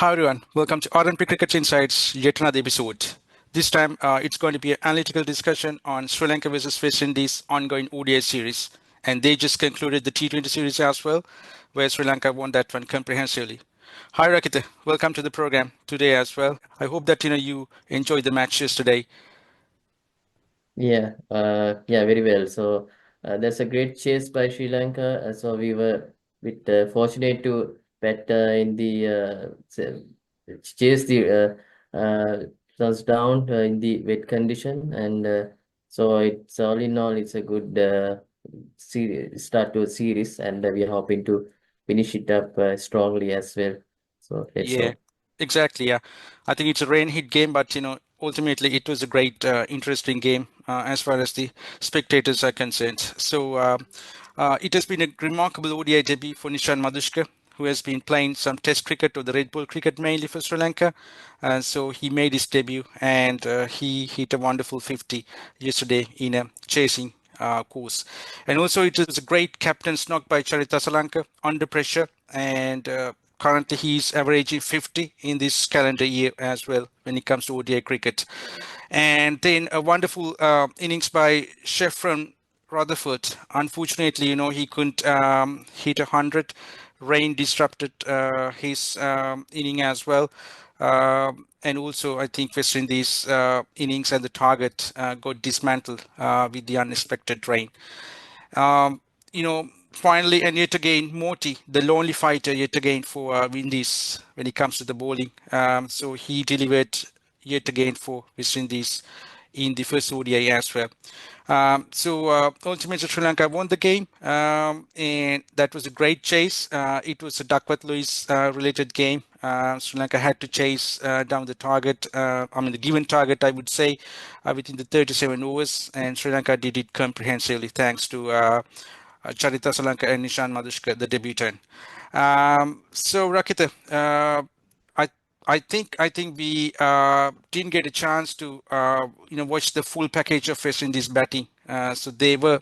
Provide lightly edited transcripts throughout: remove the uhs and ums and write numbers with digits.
Hi everyone, welcome to RnP Cricket Insights, yet another episode. This time it's going to be an analytical discussion on Sri Lanka versus West Indies ongoing ODI series. And they just concluded the T20 series as well, where Sri Lanka won that one comprehensively. Hi Rakita, welcome to the program today as well. I hope that you enjoyed the matches today. Yeah, very well. So that's a great chase by Sri Lanka. So we were bit fortunate to bat in the chase the runs down in the wet condition, and so it's all in all, it's a good start to a series, and we are hoping to finish it up strongly as well. So let's Yeah, hope. exactly. Yeah, I think it's a rain hit game, but ultimately it was a great, interesting game as far as the spectators are concerned. So it has been a remarkable ODI debut for Nishan Madhushka, who has been playing some Test cricket or the Red Bull cricket mainly for Sri Lanka. So he made his debut and he hit a wonderful 50 yesterday in a chasing course. And also, it was a great captain's knock by Charita Salanka under pressure. And currently, he's averaging 50 in this calendar year as well when it comes to ODI cricket. And then a wonderful innings by Sheffron Rutherford. Unfortunately, he couldn't hit 100. Rain disrupted his inning as well. And also, I think West Indies innings and the target got dismantled with the unexpected rain. Um, Finally, and yet again, Moti, the lonely fighter, yet again for Windies when it comes to the bowling. So he delivered yet again for West Indies in the first ODI as well. Ultimately, Sri Lanka won the game, and that was a great chase. It was a Duckworth Lewis related game. Sri Lanka had to chase down the target, I mean, the given target, I would say, within the 37 overs, and Sri Lanka did it comprehensively thanks to Charita Salanka and Nishan Madhushka, the debutant. Rakita, I I think we didn't get a chance to watch the full package of West Indies batting. So they were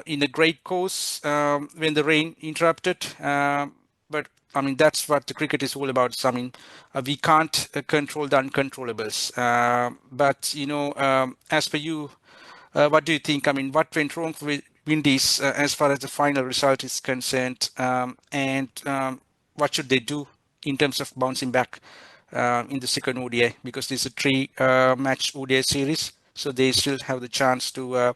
in a great course when the rain interrupted. But I mean that's what the cricket is all about. So, I mean we can't control the uncontrollables. But as per you, what do you think? I mean, what went wrong with Windies as far as the final result is concerned, and what should they do in terms of bouncing back in the second ODI? Because this is a three-match ODI series, so they still have the chance to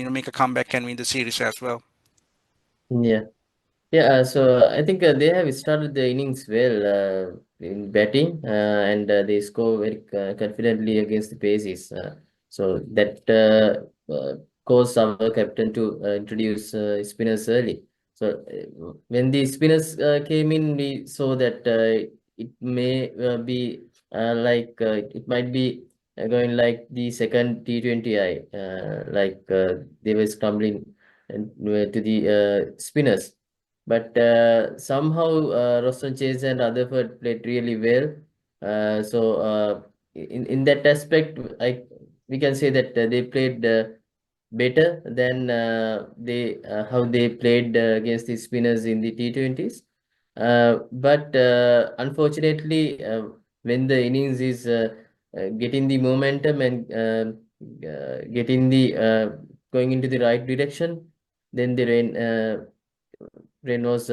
make a comeback and win the series as well. Yeah. So I think they have started the innings well in batting, and they score very confidently against the paces. So that caused our captain to introduce spinners early. So when the spinners came in, we saw that it may be it might be going like the second T20I, they were stumbling to the spinners. But somehow Roston Chase and Rutherford played really well. In that aspect, we can say that they played better than they how they played against the spinners in the T20s. But unfortunately, when the innings is getting the momentum and getting the going into the right direction, then the rain was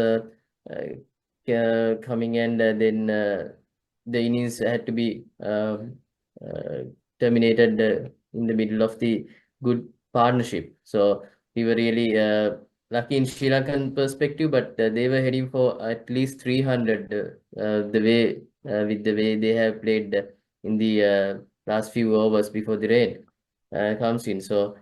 coming, and then the innings had to be uh, terminated in the middle of the good partnership. So we were really lucky in Sri Lankan perspective, but they were heading for at least 300 the way with the way they have played in the last few overs before the rain comes in. So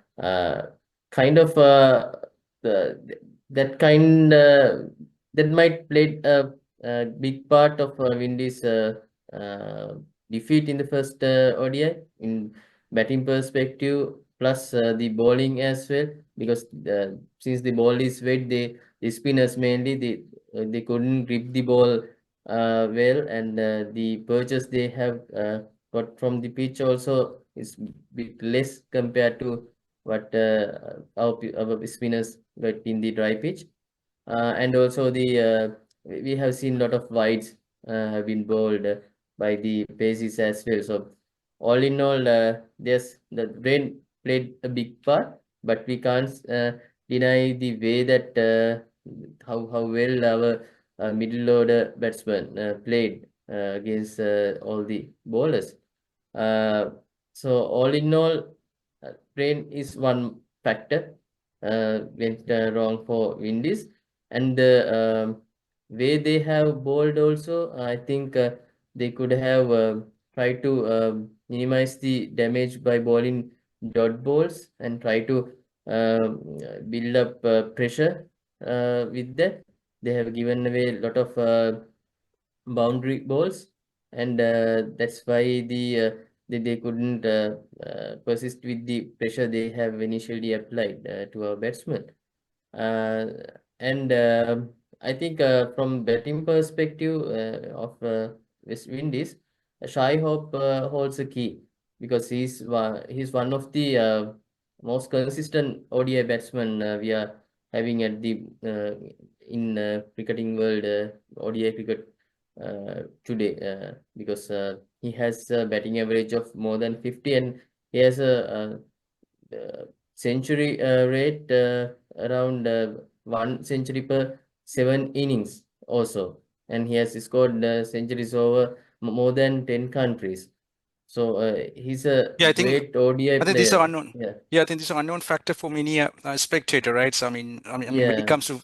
kind of the, that kind that might play a big part of Windies' uh, defeat in the first ODI in batting perspective, plus the bowling as well, because since the ball is wet, the spinners mainly they couldn't grip the ball well, and the purchase they have got from the pitch also is bit less compared to what our spinners got in the dry pitch. And also the we have seen a lot of wides have been bowled by the paces as well. So all in all, yes, the rain played a big part, but we can't deny the way that how well our middle order batsmen played against all the bowlers. Uh, so all in all, rain is one factor went wrong for Windies, and the way they have bowled also, I think they could have tried to minimize the damage by bowling dot balls and try to build up pressure with that. They have given away a lot of boundary balls, and that's why they couldn't persist with the pressure they have initially applied to our batsmen. Uh, and I think from betting perspective of West Indies, Shai Hope holds a key because he's one of the most consistent ODI batsmen we are having at the in cricketing world ODI cricket today because he has a batting average of more than 50 and he has a century rate around 1 century per 7 innings also, and he has scored centuries over more than 10 countries. So he's a Yeah, great ODI I think this is an player. unknown. Yeah, Yeah, I think this is an unknown factor for many spectator, right? So I mean, when it yeah, comes to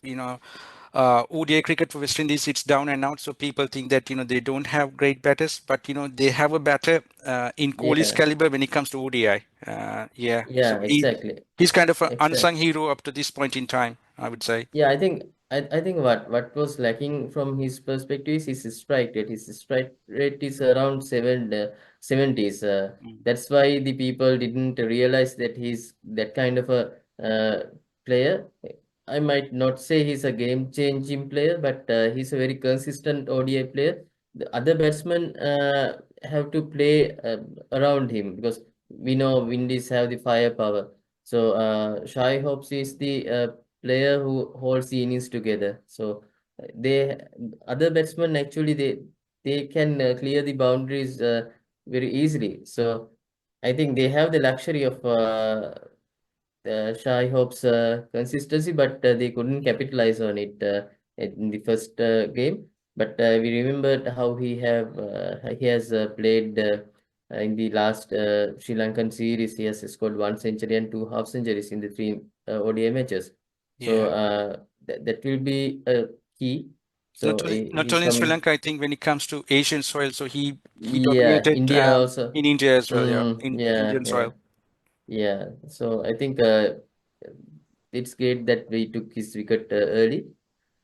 ODI cricket for West Indies, it's down and out. So people think that they don't have great batters, but they have a batter in Kohli's yeah, caliber when it comes to ODI. Yeah, so yeah, exactly, he's kind of an unsung exactly. hero up to this point in time, I would say. Yeah, I think what was lacking from his perspective is his strike rate. His strike rate is around 70s. Mm. That's why the people didn't realize that he's that kind of a player. I might not say he's a game-changing player, but he's a very consistent ODI player. The other batsmen have to play around him because we know Windies have the firepower. So Shai Hopes is the player who holds the innings together. So they other batsmen actually they can clear the boundaries very easily. So I think they have the luxury of Shai Hope's consistency, but they couldn't capitalize on it in the first game. But we remembered how he has played in the last Sri Lankan series. He has scored 1 century and two half centuries in the three ODI matches. So Yeah. that will be a key. So Not he's only in Sri coming. Lanka, I think when it comes to Asian soil, so he Yeah, dominated India also. in India as well. Yeah, in Yeah, Indian yeah. soil. Yeah, so I think it's great that we took his wicket early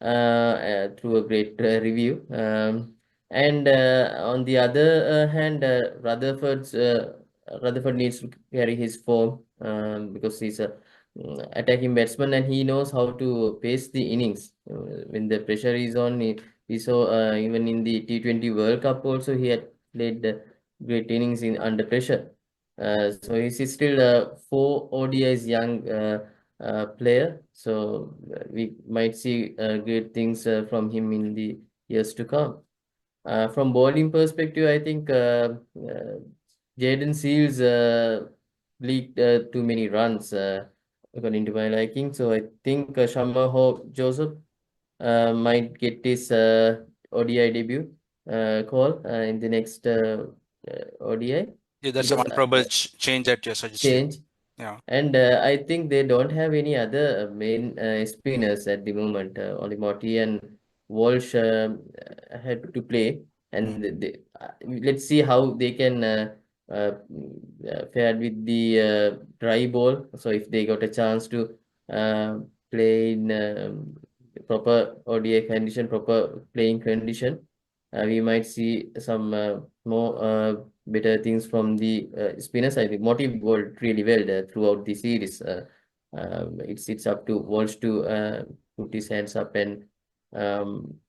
through a great review. And on the other hand, Rutherford needs to carry his form because he's a attacking batsman and he knows how to pace the innings. When the pressure is on, we saw even in the T20 World Cup also he had played great innings in under pressure. So he's still a 4 ODIs young player. So we might see great things from him in the years to come. From bowling perspective, I think Jaden Seals leaked too many runs according to my liking. So I think Shamma Hope Joseph might get his ODI debut call in the next ODI Yeah, that's a because one probable change that you're suggesting. change. Yeah. And I think they don't have any other main spinners at the moment. Only Motti and Walsh had to play, Mm. and let's see how they can uh, fare with the dry ball. So if they got a chance to uh, play in proper ODI condition, proper playing condition, we might see some more better things from the spinners. I think Motive bowled really well throughout the series. It's up to Walsh to put his hands up and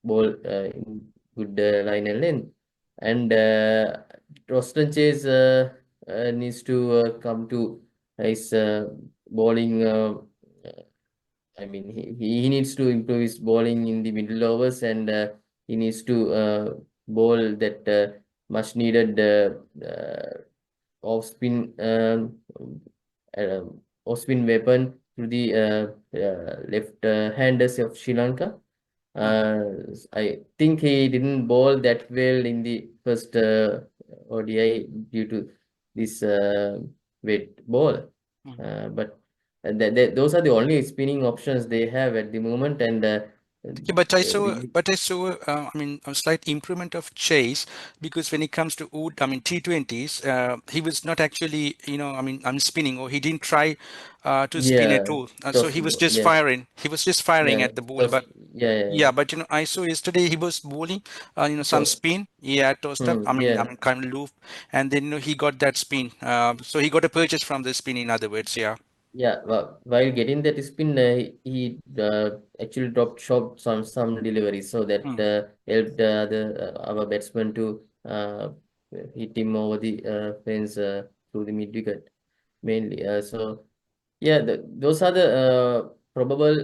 bowl in good line and length. And Roston Chase needs to come to his bowling. I mean, he needs to improve his bowling in the middle overs and he needs to ball that much needed off spin off spin weapon to the left handers of Sri Lanka. Mm, I think he didn't bowl that well in the first ODI due to this weight ball. mm. But those are the only spinning options they have at the moment, and Yeah, but we, I saw, I mean, a slight improvement of Chase because when it comes to I mean, T20s, he was not actually, I mean, I'm spinning or he didn't try to spin at yeah, all. So toss, he was just yeah, firing. He was just firing yeah, at the ball. toss, But yeah, yeah, yeah, but I saw yesterday he was bowling, some toss, spin. Yeah, tossed up. I yeah. mean, kind of loop, and then he got that spin. So he got a purchase from the spin. In other words, yeah. Yeah, while getting that spin, he actually dropped short some deliveries, so that Mm. helped our batsman to hit him over the fence through the mid wicket mainly. So yeah, those are the probable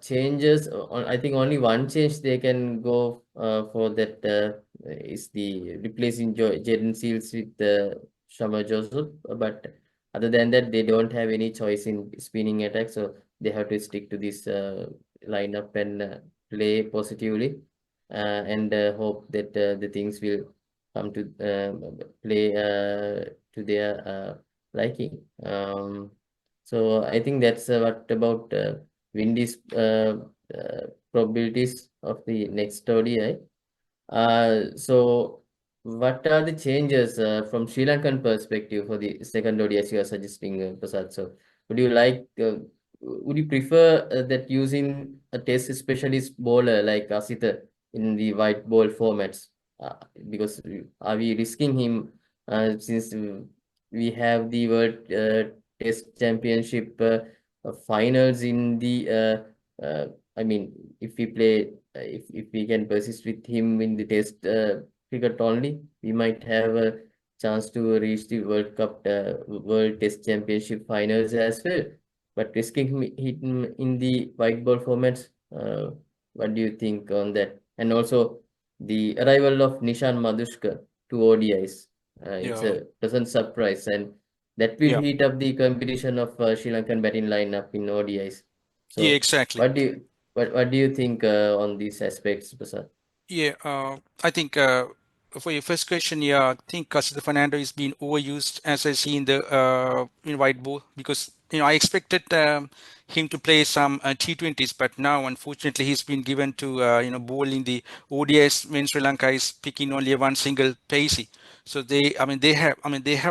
changes. I think only one change they can go for that is the replacing Jaden Seals with Shamar Joseph. But other than that, they don't have any choice in spinning attack, so they have to stick to this lineup and play positively and hope that the things will come to play to their liking. So I think that's what about Windies probabilities of the next ODI. So what are the changes from Sri Lankan perspective for the second ODI as you are suggesting, Prasad? So would you like, would you prefer that using a test specialist bowler like Asita in the white ball formats? Because are we risking him since we have the World Test Championship finals in the I mean, if we play, if we can persist with him in the test cricket only, we might have a chance to reach the World Cup, World Test Championship finals as well. But risking him in the white ball formats, what do you think on that? And also the arrival of Nishan Madhushka to ODIs. It's Yeah. a pleasant surprise, and that will Yeah. heat up the competition of Sri Lankan batting lineup in ODIs. Yeah. So, Exactly. what do you think on these aspects, Prasad? Yeah, I think for your first question, yeah, I think Casado Fernando is being overused as I see in the in white ball because I expected him to play some T20s, but now unfortunately he's been given to bowl in the ODIs when Sri Lanka is picking only one single pacey. So they have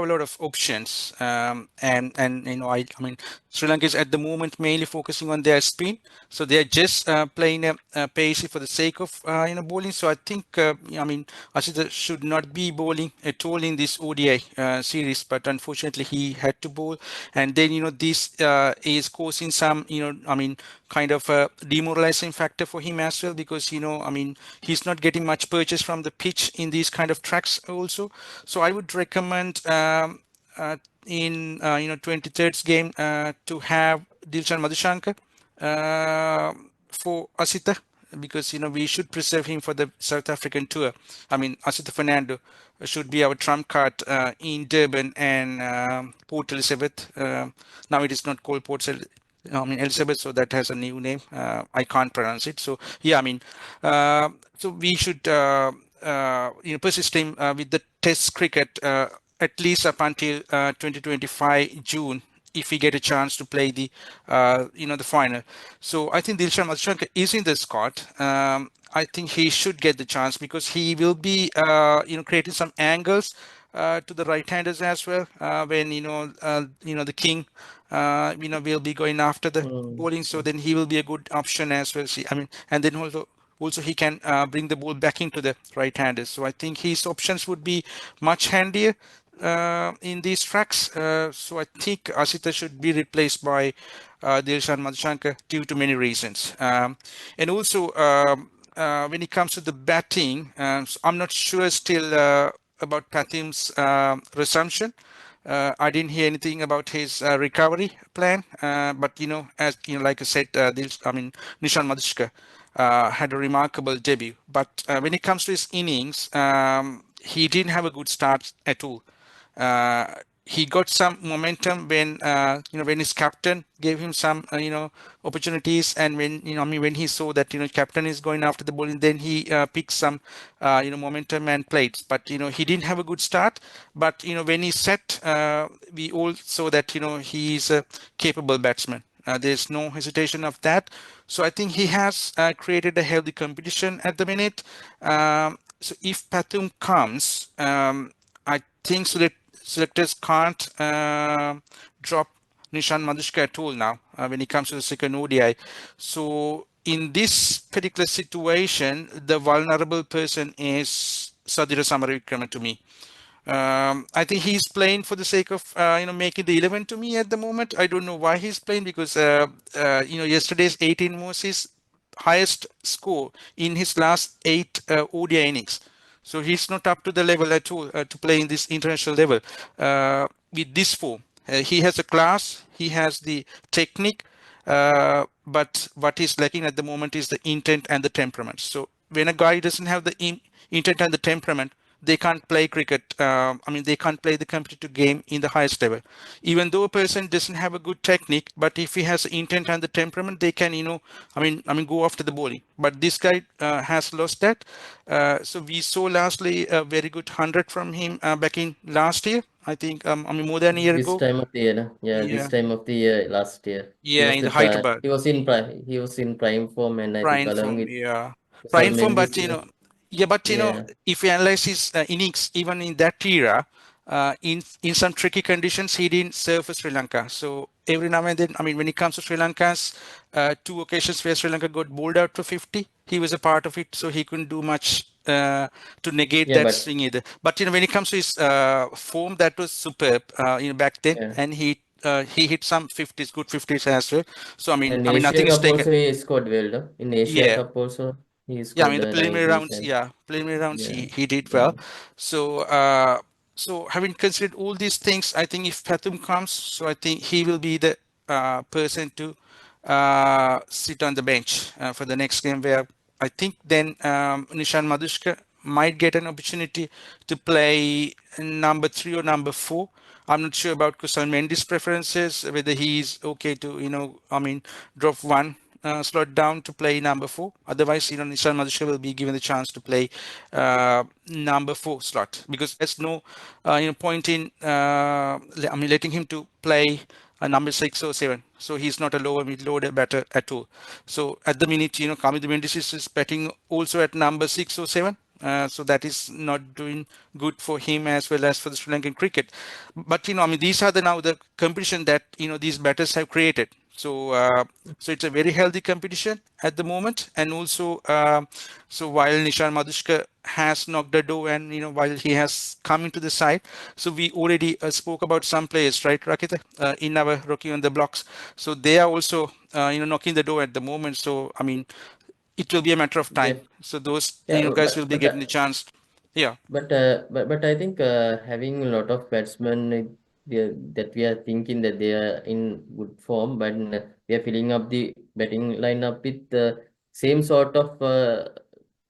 a lot of options, and I mean Sri Lanka is at the moment mainly focusing on their spin, so they are just playing a pacey for the sake of bowling. So I think Ashita should not be bowling at all in this ODI series, but unfortunately he had to bowl, and then this is causing some kind of a demoralizing factor for him as well because he's not getting much purchase from the pitch in these kind of tracks also. So I would recommend in 23rd game to have Dilshan Madhushankar for Asita because we should preserve him for the South African tour. I mean Asita Fernando should be our trump card in Durban and Port Elizabeth. Now it is not called Elizabeth, so that has a new name. I can't pronounce it. So yeah, so we should persist him with the Test cricket at least up until 2025 June if we get a chance to play the final. So I think Dilshan Madhushankar is in the squad. I think he should get the chance because he will be creating some angles to the right-handers as well when the king will be going after the Mm, bowling, so then he will be a good option as well. See, and then also he can bring the ball back into the right-handers. So I think his options would be much handier in these tracks. So I think Asita should be replaced by Dilshan Madhushankar due to many reasons. And also when it comes to the batting, so I'm not sure still about Pathim's resumption. I didn't hear anything about his recovery plan, but as like I said, Nishan Madhushka had a remarkable debut. But when it comes to his innings, he didn't have a good start at all. Uh, he got some momentum when when his captain gave him some opportunities, and when when he saw that captain is going after the ball, and then he picked some momentum and played. But he didn't have a good start. But when he set, we all saw that he is a capable batsman. There's no hesitation of that. So I think he has created a healthy competition at the minute. So if Pathum comes, I think selectors can't drop Nishan Madhushka at all now when it comes to the second ODI. So in this particular situation, the vulnerable person is Sadira Samaravikrama to me. I think he's playing for the sake of making the 11 to me at the moment. I don't know why he's playing because yesterday's 18 was his highest score in his last eight ODI innings. So he's not up to the level at all to play in this international level with this form. He has a class, he has the technique, but what is lacking at the moment is the intent and the temperament. So when a guy doesn't have the intent and the temperament, they can't play cricket. They can't play the competitive game in the highest level. Even though a person doesn't have a good technique, but if he has the intent and the temperament, they can, go after the bowling. But this guy has lost that. So we saw lastly a very good 100 from him back in last year. I think, more than a year This ago. time of the year, no? Yeah, this Yeah, time of the year last year. He yeah, was in the the Hyderabad. he was in prime form, and I think Prime along form, with yeah. Sal Prime form, but Mendes, yeah, but yeah, if you analyze his innings, even in that era, in some tricky conditions, he didn't serve for Sri Lanka. So every now and then, when it comes to Sri Lanka's two occasions where Sri Lanka got bowled out for 50, he was a part of it, so he couldn't do much to negate yeah, that but swing either. But when it comes to his form, that was superb, back then, yeah. and he hit some 50s, good 50s as well. So And nothing Asia is Cup taken. also he scored well, no? In Asia Yeah, Cup also he yeah, scored the preliminary 90s rounds, and yeah, preliminary rounds, yeah, he did yeah, well. So, having considered all these things, I think if Pathum comes, so I think he will be the person to sit on the bench for the next game. Where I think then Nishan Madhushka might get an opportunity to play number three or number four. I'm not sure about Kusal Mendy's preferences, whether he's okay to, drop one slot down to play number four. Otherwise, Nishan Madhushka will be given the chance to play number four slot because there's no, point in, letting him to play a number six or seven. So he's not a lower mid loader batter at all. So at the minute, Kamil Windies is batting also at number six or seven. So that is not doing good for him as well as for the Sri Lankan cricket. But these are now the competition that these batters have created. So it's a very healthy competition at the moment, and also so while Nishan Madhushka has knocked the door, and while he has come into the side, so we already spoke about some players, right, Rakita, in our Rocky on the Blocks. So they are also knocking the door at the moment. So it will be a matter of time. def So those yeah, guys will be getting the chance. Yeah, but I think having a lot of batsmen that we are thinking that they are in good form, but we are filling up the batting lineup with the same sort of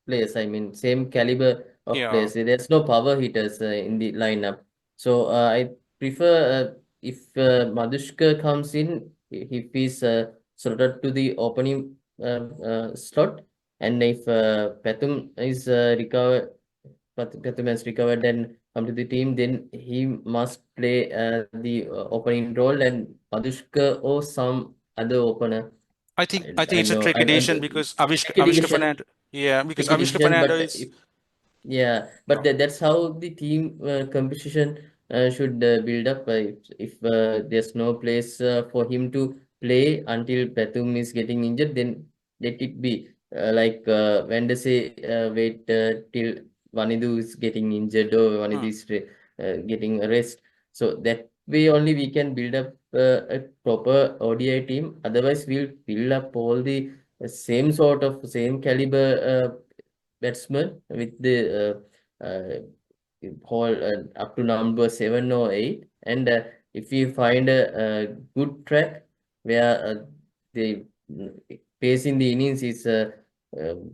players. I mean, same caliber of yeah. players. There's no power hitters in the lineup. So I prefer if Madhushka comes in, if he's slotted to the opening slot, and if Pathum is recovered. Pratham has recovered and come to the team, then he must play the opening role, and Padushka or some other opener. I think I it's a know, tricky decision and because Avishka dedication, Fernando. Yeah, because tricky Avishka decision. Fernando But is. if yeah, but that's how the team composition should build up. If there's no place for him to play until Pathum is getting injured, then let it be. Like when they say wait till Vanidu is getting injured or Vanidu Hmm. is getting a rest. So that way only we can build up a proper ODI team. Otherwise, we'll build up all the same sort of same caliber batsman with the whole up to number 7 or 8, and if you find a good track where the pace in the innings is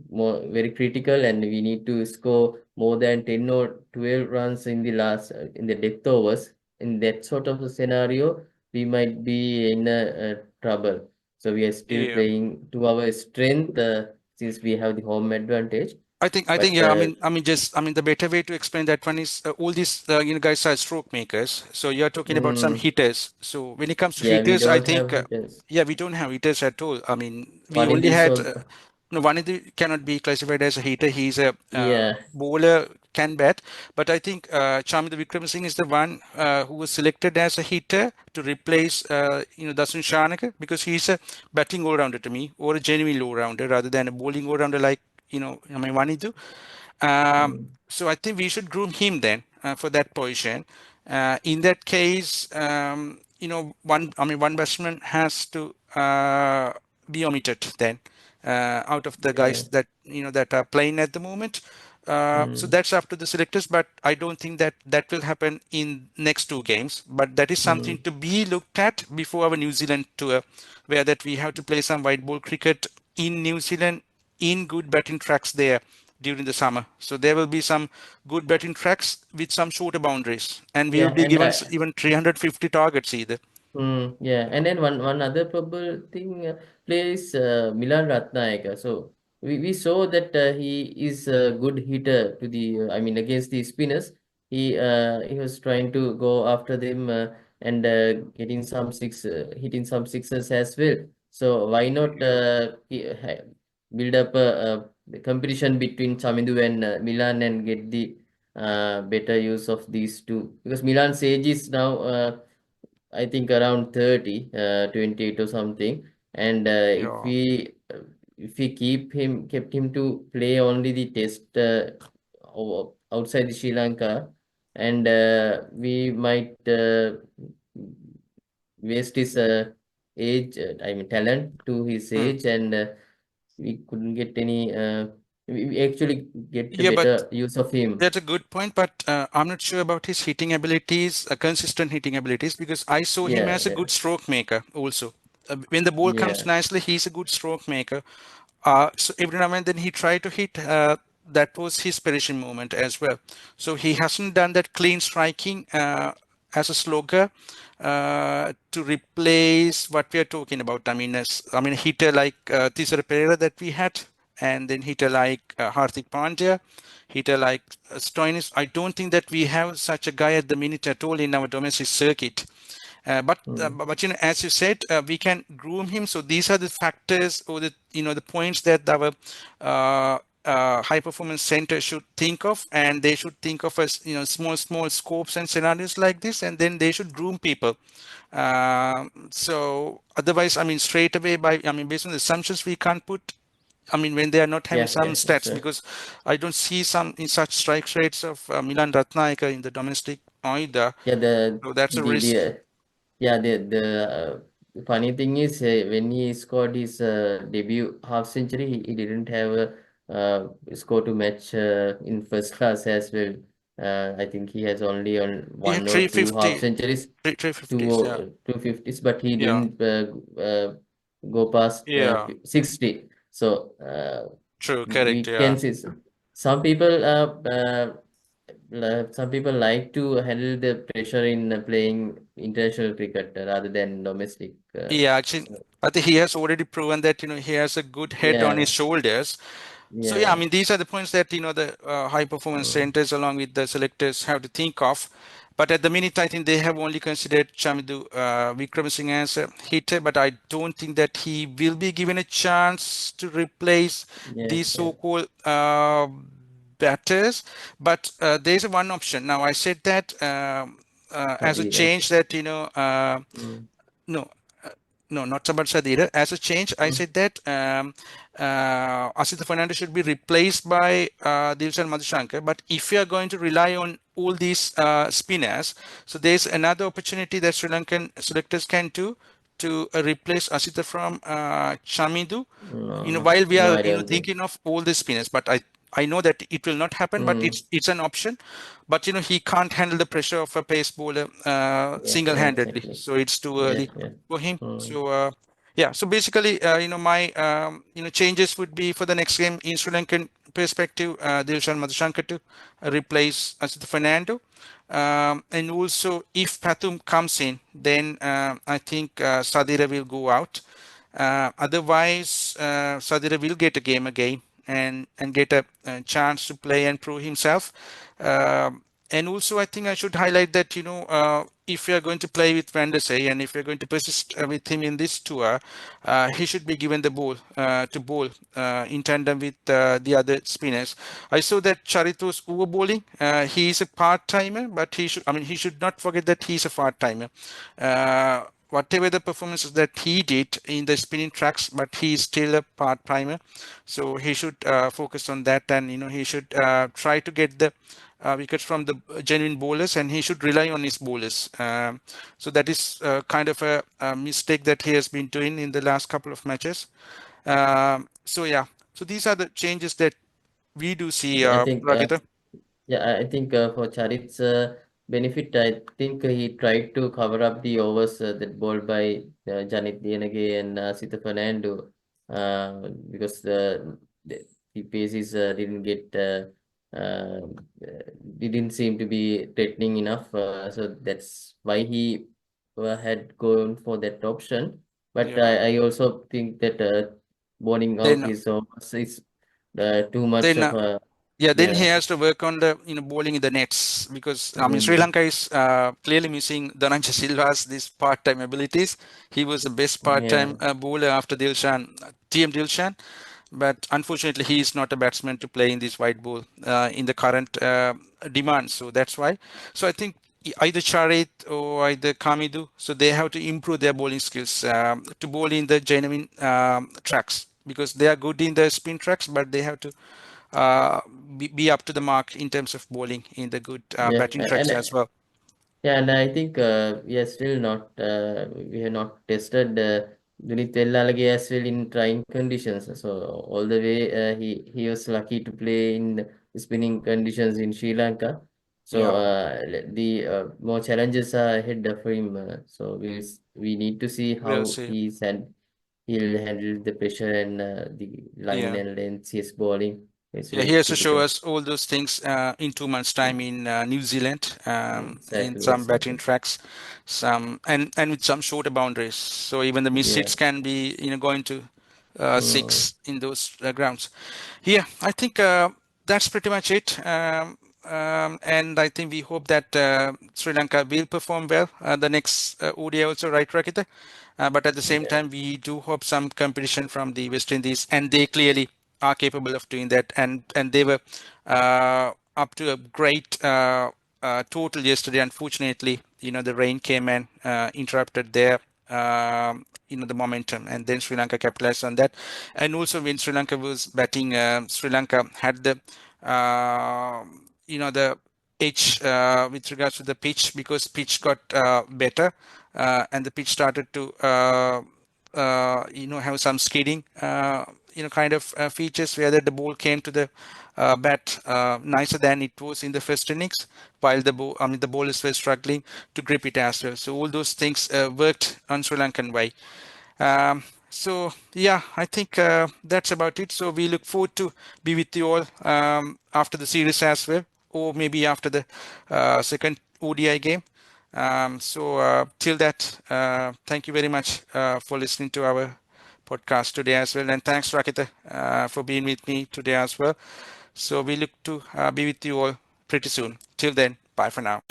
more very critical, and we need to score more than 10 or 12 runs in the last in the death overs. In that sort of a scenario, we might be in trouble. So we are still Yeah. playing to our strength since we have the home advantage. I think, But yeah. I mean, the better way to explain that one is all these, guys are stroke makers. So you're talking about some mm, hitters. So when it comes to yeah, we hitters, I don't think, have hitters. yeah, we don't have hitters at all. I mean, we One in only this had, all. no, Vanidi cannot be classified as a hitter. He's a Yeah. bowler, can bat. But I think Chamida Wickramasinghe is the one who was selected as a hitter to replace, Dasun Shanaka, because he's a batting all-rounder to me, or a genuine all-rounder rather than a bowling all-rounder like, Vanidu. Mm, So I think we should groom him then for that position. In that case, one batsman has to be omitted then out of the yeah. guys that are playing at the moment. So Mm, that's up to the selectors, but I don't think that that will happen in next two games. But that is something mm, to be looked at before our New Zealand tour, where that we have to play some white ball cricket in New Zealand in good batting tracks there during the summer. So there will be some good batting tracks with some shorter boundaries, and we will yeah, be and given even 350 targets either. yeah, and then one other probable thing plays Milan Ratnayaka. So we saw that he is a good hitter to the I mean against the spinners. He was trying to go after them and getting some hitting some sixes as well. So why not Yeah. build up a competition between Chamindu and Milan and get the better use of these two, because Milan's age is now. I think around 30, 28 or something. And Yeah. if we kept him to play only the test outside the Sri Lanka, and we might waste his age, I mean talent to his Hmm. age, and we couldn't get any. We actually get a Yeah, but better use of him. that's a good point, but I'm not sure about his hitting abilities, consistent hitting abilities, because I saw him Yeah, as a yeah, good stroke maker also. When the ball comes yeah, nicely, he's a good stroke maker. So every now and then he tried to hit. That was his perishing moment as well. So he hasn't done that clean striking as a slogger to replace what we are talking about. I mean, a hitter like Tisara Pereira that we had, and then hitter like Hardik Pandya, hitter like Stoinis. I don't think that we have such a guy at the minute at all in our domestic circuit. mm, As you said, we can groom him. So these are the factors, or the points that our high performance center should think of, and they should think of as small scopes and scenarios like this, and then they should groom people. So otherwise, I mean, straight away based on the assumptions, we can't put. I mean, when they are not having yeah, some yeah, that's stats, right. because I don't see some in such strike rates of Milan Ratnayaka in the domestic either. Yeah, the So that's a the risk. the Yeah, the funny thing is when he scored his debut half century, he didn't have a score to match in first class as well. I think he has only on He had one or two half 350, centuries, 350s. Yeah. 250s, but he Yeah. didn't go past Yeah. 60. So True. Correct. we can Yeah. see some people some people like to handle the pressure in playing international cricket rather than domestic. Yeah. Actually, I think he has already proven that, he has a good head on his Yeah, shoulders. So yeah, I yeah, mean, these are the points that, the high performance mm, centers along with the selectors have to think of. But at the minute, I think they have only considered Chamidu Wickramasinghe as a hitter, but I don't think that he will be given a chance to replace yeah, these yeah. so-called batters. But there's a one option. Now, I said that as a Sadira. change that, Mm, no, no, not Sabar Sadira. As a change, I mm, said that Asita Fernandez should be replaced by Dilshan Madhushankar. But if you are going to rely on all these spinners, so there's another opportunity that Sri Lankan selectors can do to replace Asita from Chamidu. no, While we no, are I don't think. thinking of all the spinners, but I know that it will not happen, but Mm, it's an option. But he can't handle the pressure of a pace bowler yeah, yeah, single-handedly, exactly. so it's too Yeah, early yeah. for him. Mm, So Yeah, so basically, my changes would be for the next game in Sri Lankan perspective, Dilshan Madhushankar to replace Asith Fernando. And also, if Pathum comes in, then I think Sadira will go out. Otherwise, Sadira will get a game again and get a chance to play and prove himself. And also, I think I should highlight that if we are going to play with Van der Sar and if we are going to persist with him in this tour, he should be given the ball to bowl in tandem with the other spinners. I saw that Charit was over bowling. He is a part timer, but he should not forget that he is a part timer. Whatever the performances that he did in the spinning tracks, but he is still a part timer, so he should focus on that, and he should try to get the wickets from the genuine bowlers, and he should rely on his bowlers. So that is kind of a mistake that he has been doing in the last couple of matches. So yeah, so these are the changes that we do see, I think Rakita. Yeah, I think for Charit's benefit, I think he tried to cover up the overs that bowled by Janit Dienage and Sita Fernando because the paces uh, didn't seem to be threatening enough. So that's why he had gone for that option. But Yeah. I also think that bowling out Then his overs is too much then of a Yeah, then he yeah. has to work on the bowling in the nets, because I mean Sri Mm. Lanka is clearly missing Dhananjay Silva's these part-time abilities. He was the best Yeah, part-time bowler after Dilshan, TM Dilshan, but unfortunately he is not a batsman to play in this white ball in the current demand. So that's why. So I think either Charit or either Kamidu, so they have to improve their bowling skills to bowl in the genuine tracks, because they are good in the spin tracks, but they have to uh, be up to the mark in terms of bowling in the good yeah, batting tracks as well. yeah, and I think we are still not we have not tested Dunit Ellalage as well in trying conditions. So all the way he was lucky to play in spinning conditions in Sri Lanka. So Yeah, the more challenges are ahead for him. So we need to see we'll how see. he'll handle the pressure and the line Yeah. and length CS bowling. It's Yeah, he very has to show difficult. us all those things in 2 months' time in New Zealand, in Exactly, some batting exactly. tracks, some and with some shorter boundaries. So even the miss Yeah. hits can be going to Mm. six in those grounds. Yeah, I think that's pretty much it. And I think we hope that Sri Lanka will perform well the next ODI also, right, Rakita? But at the same Yeah. time, we do hope some competition from the West Indies, and they clearly are capable of doing that. And they were up to a great total yesterday. Unfortunately, the rain came and interrupted their the momentum, and then Sri Lanka capitalized on that. And also when Sri Lanka was batting, Sri Lanka had uh, the edge with regards to the pitch, because pitch got better, and the pitch started to have some skidding kind of features, where the ball came to the bat nicer than it was in the first innings, while the bowlers were struggling to grip it as well. So all those things worked on Sri Lankan way. So yeah, I think that's about it. So we look forward to be with you all after the series as well, or maybe after the second ODI game. So till that, thank you very much for listening to our podcast today as well, and thanks Rakita for being with me today as well. So we look to be with you all pretty soon. Till then, bye for now.